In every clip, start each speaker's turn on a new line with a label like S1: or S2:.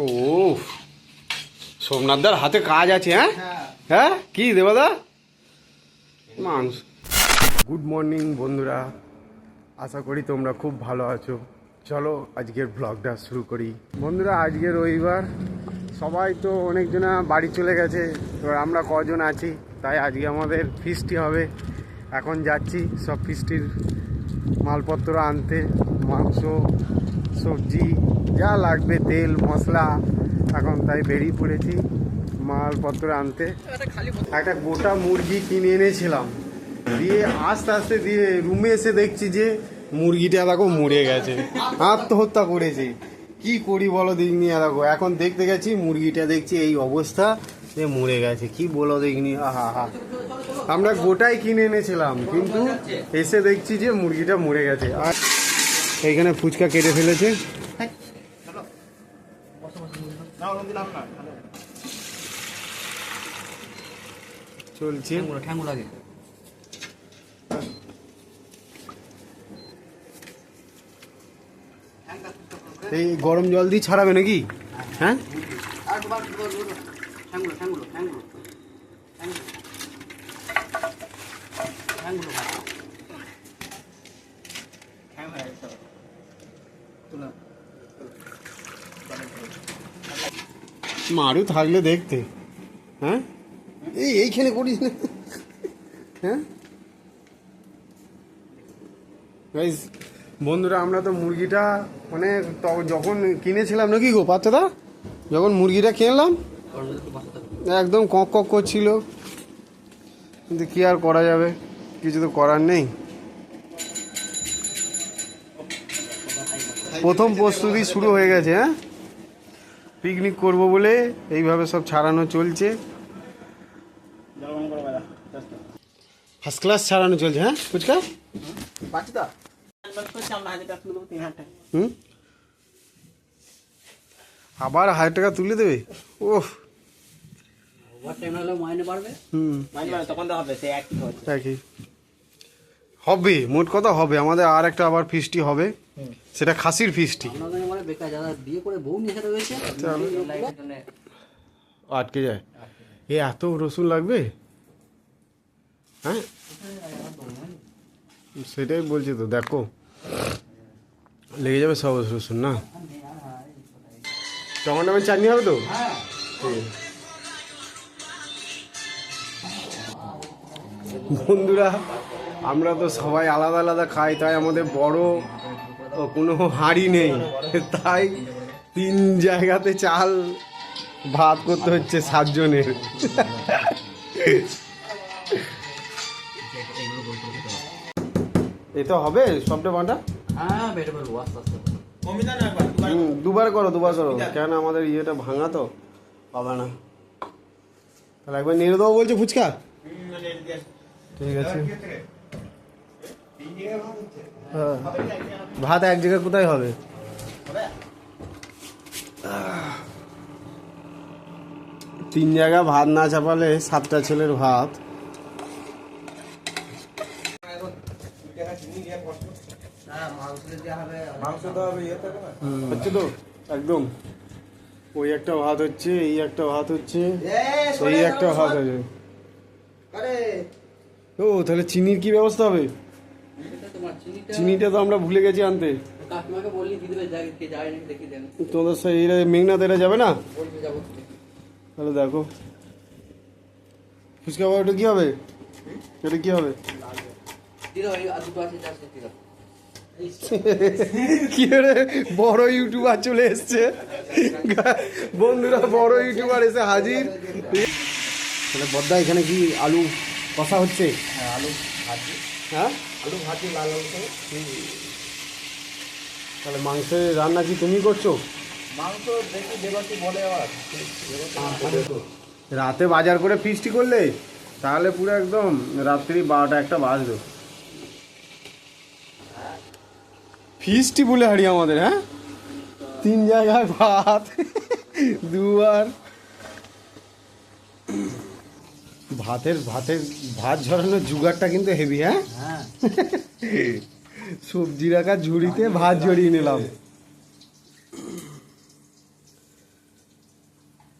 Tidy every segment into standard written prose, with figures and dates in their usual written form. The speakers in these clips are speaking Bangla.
S1: ও সোমনাথদার হাতে কাজ আছে। হ্যাঁ হ্যাঁ কি দেবাদা মাংস। গুড মর্নিং বন্ধুরা, আশা করি তোমরা খুব ভালো আছো। চলো আজকের ব্লগটা শুরু করি। বন্ধুরা আজকে রবিবার, সবাই তো অনেকজনা বাড়ি চলে গেছে, এবার আমরা কজন আছি, তাই আজকে আমাদের ফিস্টি হবে। এখন যাচ্ছি সব ফিস্টির মালপত্র আনতে, মাংস সবজি যা লাগবে, তেল মশলা, এখন তাই বেরিয়ে পড়েছি মালপত্র আনতে। একটা গোটা মুরগি কিনে এনেছিলাম, দিয়ে আস্তে আস্তে দিয়ে রুমে এসে দেখছি যে মুরগিটা দেখো মরে গেছে, আত্মহত্যা করেছে। কি করি বলো দেখিনি, দেখো এখন দেখতে গেছি মুরগিটা দেখছি এই অবস্থা, যে মরে গেছে। কি বলো দেখিনি, আহা হা। আমরা গোটাই কিনে এনেছিলাম, কিন্তু এসে দেখছি যে মুরগিটা মরে গেছে। আর এইখানে ফুচকা কেটে ফেলেছে, চলছে। এই গরম জল দিয়ে ছাড়াবে নাকি? হ্যাঁ মারু থাকলে দেখতে। হ্যাঁ এইখানে করিস না। হ্যাঁ গাইস বন্ধুরা, আমরা তো মুরগিটা মানে যখন কিনেছিলাম নাকি গো বাচ্চাদা, যখন মুরগিটা কিনলাম একদম কক কক করছিল, কিন্তু কি আর করা যাবে, কিছু তো করার নেই। প্রথম প্রস্তুতি শুরু হয়ে গেছে। হ্যাঁ পিকনিক করব বলে এইভাবে সব ছাড়ানো চলছে, ফার্স্ট ক্লাস ছাড়ানো চলছে। হ্যাঁ ফুচকা আবার 1000 টাকা তুলে দেবে? ওহ একই হবে, মোট কথা হবে। আমাদের আর একটা আবার ফিস্টি হবে, সেটা খাসির ফিস্টি। আটকে যায় এ, এত রসুন লাগবে? হ্যাঁ সেটাই বলছি তো, দেখো লেগে যাবে সব রসুন না। টমেটোমের চাটনি হবে তো? বন্ধুরা আমরা তো সবাই আলাদা আলাদা খাই, তাই আমাদের বড় কোনো হাঁড়ি নেই, তাই 3 জায়গাতে চাল ভাত করতে হচ্ছে 7 জনের। এ তো হবে সবটা বাঁটা। দুবার করো কেন আমাদের ইয়েটা ভাঙা তো পাবে না। তাহলে একবার নেড়ে দেবো বলছে ফুচকা। ঠিক আছে, হ্যাঁ ভাত এক জায়গায় কোথায় হবে? 3 জায়গা ভাত না চাপালে 7টা ছেলের ভাত। হচ্ছে তো একদম, ওই একটা ভাত হচ্ছে, এই একটা ভাত হচ্ছে, এই একটা ভাত আছে। ও তাহলে চিনির কি ব্যবস্থা হবে? চিনিটা তো আমরা ভুলে গেছি আনতে। তোমাদের সেই মেঘনাথ এরা যাবে না? তাহলে দেখো ফুচকা বাবা, ওটা কি হবে? এটা কি হবে? কি রে বড় ইউটিউবার চলে এসছে বন্ধুরা, বড় ইউটিউবার এসে হাজির। তাহলে বদ্দা এখানে কি আলু কষা হচ্ছে? হ্যাঁ তাহলে মাংসের রান্না কি তুমি করছো?
S2: মাংস দেখি দেবাসী বলে আবার
S1: রাতে বাজার করে ফিস্টি করলে তাহলে পুরো একদম রাত্রি 12টা 1টা বাজলো। ফিস্টি বলে হারি আমাদের। হ্যাঁ 3 জায়গায় ভাত, 2বার ভাত ঝরানোর জুগারটা কিন্তু হেভি। হ্যাঁ সবজি রাখার ঝুড়িতে ভাত ঝরিয়ে নিলাম।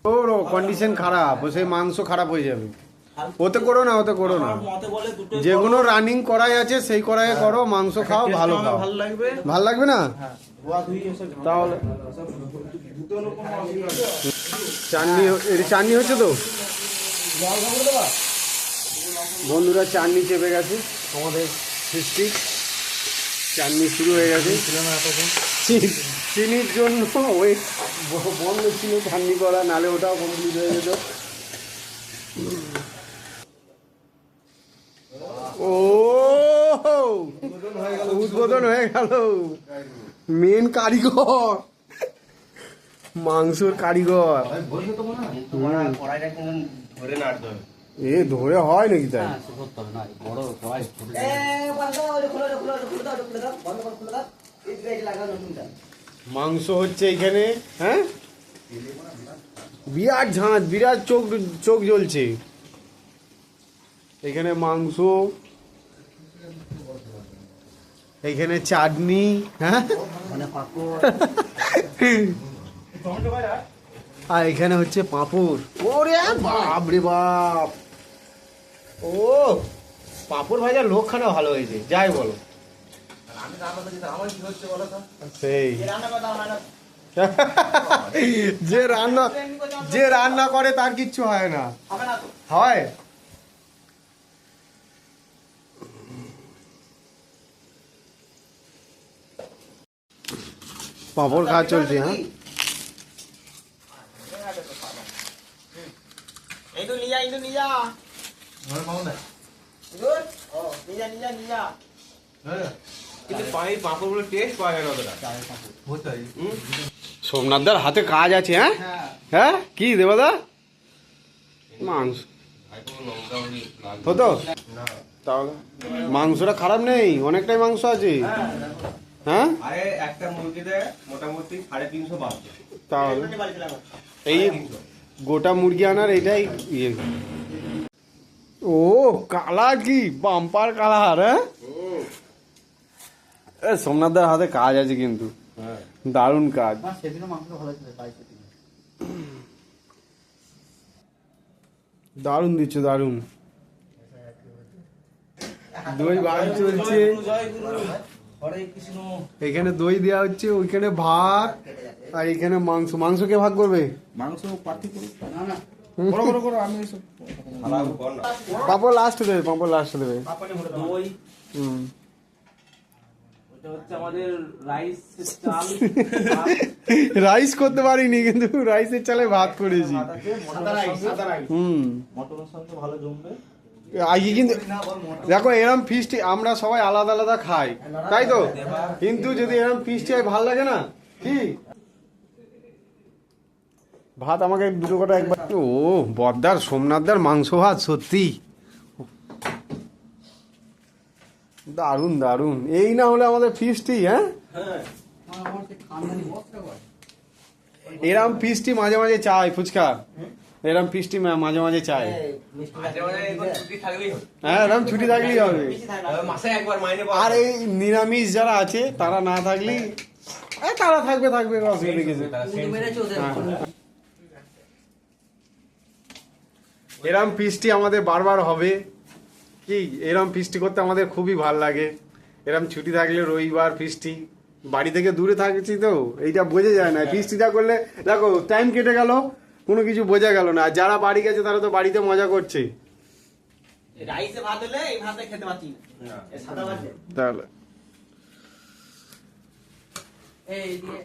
S1: ওর কন্ডিশন খারাপ, ও সেই মাংস খারাপ হয়ে যাবে। ওতে করো না, ওতে করো না।
S2: আমার মতে বলে দুটো
S1: যেগুলো রানিং কড়াই আছে সেই কড়াইয়ে করো, মাংস খাও, ভালো খাও।
S2: ভালো লাগবে।
S1: ভাল লাগবে না
S2: হ্যাঁ ধোয়া ধুই এসব
S1: তাহলে?
S2: দুটো লোক কোনো অসুবিধা নেই।
S1: চাটনি, এটি চাটনি হচ্ছে তো
S2: জল খাবো দেবা?
S1: বন্ধুরা, চাটনি চেপে গেছে আমাদের সৃষ্টি, চাটনি শুরু হয়ে গেছে।
S2: ছিল না এতক্ষণ।
S1: চিনির জন্য ওই বন্ধ ছিল চাটনি করা, নালে ওটাও কমপ্লিট হয়ে যেত। ও উদ্বোধন হয়ে গেল, মেন কারিগর, মাংসর কারিগর।
S2: কড়াইটা কিন্তু ধরে নাড়তে হবে।
S1: এ ধরে হয় নাকি তাই? মাংস হচ্ছে এখানে, হ্যাঁ বিরাট ঝাঁঝ, বিরাট চোখ চোখ জ্বলছে এখানে। মাংস, এখানে চাটনি, হ্যাঁ আর এখানে হচ্ছে পাঁপড়। ওরে বাপ রে বাপ, ও পাঁপড় ভাজা লোকখানা ভালো হয়েছে, যাই বলো।
S2: আমি রান্না করছি, আমার কি হচ্ছে বলো তো?
S1: সেই
S2: রান্না করতে আমার না।
S1: যে রান্না করে তার কিচ্ছু হয় না,
S2: হবে না তো।
S1: হয়। পাঁপড় খাওয়া চলছে, হ্যাঁ
S2: এই তো নিয়া, এই তো নিয়া। ঘরে পাবো না। গুড। ও নিয়া নিয়া নিয়া। হ্যাঁ। কিন্তু পানি পাঁপড়গুলো টেস্ট পাওয়া যায় না অতটা। হতেই।
S1: সোমনাথদার হাতে কাজ আছে, হ্যাঁ হ্যাঁ কি দেবাদা? মাংস হতো তাহলে, মাংসটা খারাপ নেই, অনেকটাই মাংস আছে, হ্যাঁ।
S2: আরে একটা মুরগিতে মোটামুটি 350 বাড়ছে।
S1: তাহলে এই গোটা মুরগি আনার এটাই ইয়ে। ও কালার কি বাম্পার কালার, হ্যাঁ সোমনাথদার হাতে কাজ আছে কিন্তু, দারুণ কাজ। দারুণ দিচ্ছে, দারুণ। দই ভাত চলছে,
S2: হরে কৃষ্ণ।
S1: এখানে দই দেওয়া হচ্ছে, ওইখানে ভাত, আর এখানে মাংস। মাংস কে ভাগ করবে?
S2: মাংস পার্টি করো না না। বড় বড় করো, আমি এসব হালাল কর না।
S1: পাঁপড় লাস্ট দেবে, পাঁপড় লাস্ট দেবে।
S2: পাপড়ে ভরে দই। ওটা হচ্ছে আমাদের রাইস চাল।
S1: রাইস করতে পারিনি, কিন্তু রাইসের চালে ভাত করেছি।
S2: সাদা রাইস, সাদা রাইস। মটনের সঙ্গে ভালো জমবে।
S1: আগে কিন্তু দেখো, এরম ফিস্টি আমরা সবাই আলাদা আলাদা খাই, তাই তো? কিন্তু যদি এরম ফিস্টি হয় ভাল লাগে না কি? ভাত আমাকে দুটো কটা একবার। ও বদ্দার, সোমনাথদার মাংস ভাত সত্যি দারুণ দারুণ। এই না হলে আমাদের ফিস্টি, হ্যাঁ এরম ফিস্টি মাঝে মাঝে চাই, ফুচকা এরম ফিস্টি মাঝে মাঝে চাই। হ্যাঁ এরম ছুটি থাকলেই হবে।
S2: মাসে একবার মাইনে পাওয়া।
S1: আর এই নিরামিষ যারা আছে তারা না থাকলেই, তারা থাকবে থাকবে, অসুবিধা কিছু। এরম ফিস্টি আমাদের বারবার হবে কি? এরম ফিস্টি করতে আমাদের খুবই ভাল লাগে। এরম ছুটি থাকলে রবিবার ফিস্টি, বাড়ি থেকে দূরে থাকছি তো এইটা বোঝা যায় না। ফিস্টিটা করলে দেখো টাইম কেটে গেল, কোনো কিছু বোঝা গেল না। আর যারা বাড়ি গেছে তারা তো বাড়িতে মজা করছে।
S2: রাইসে ভাত হলে এই ভাতে খেতে পাচ্ছি না। এই সাদা ভাত
S1: তাহলে
S2: এই দিয়ে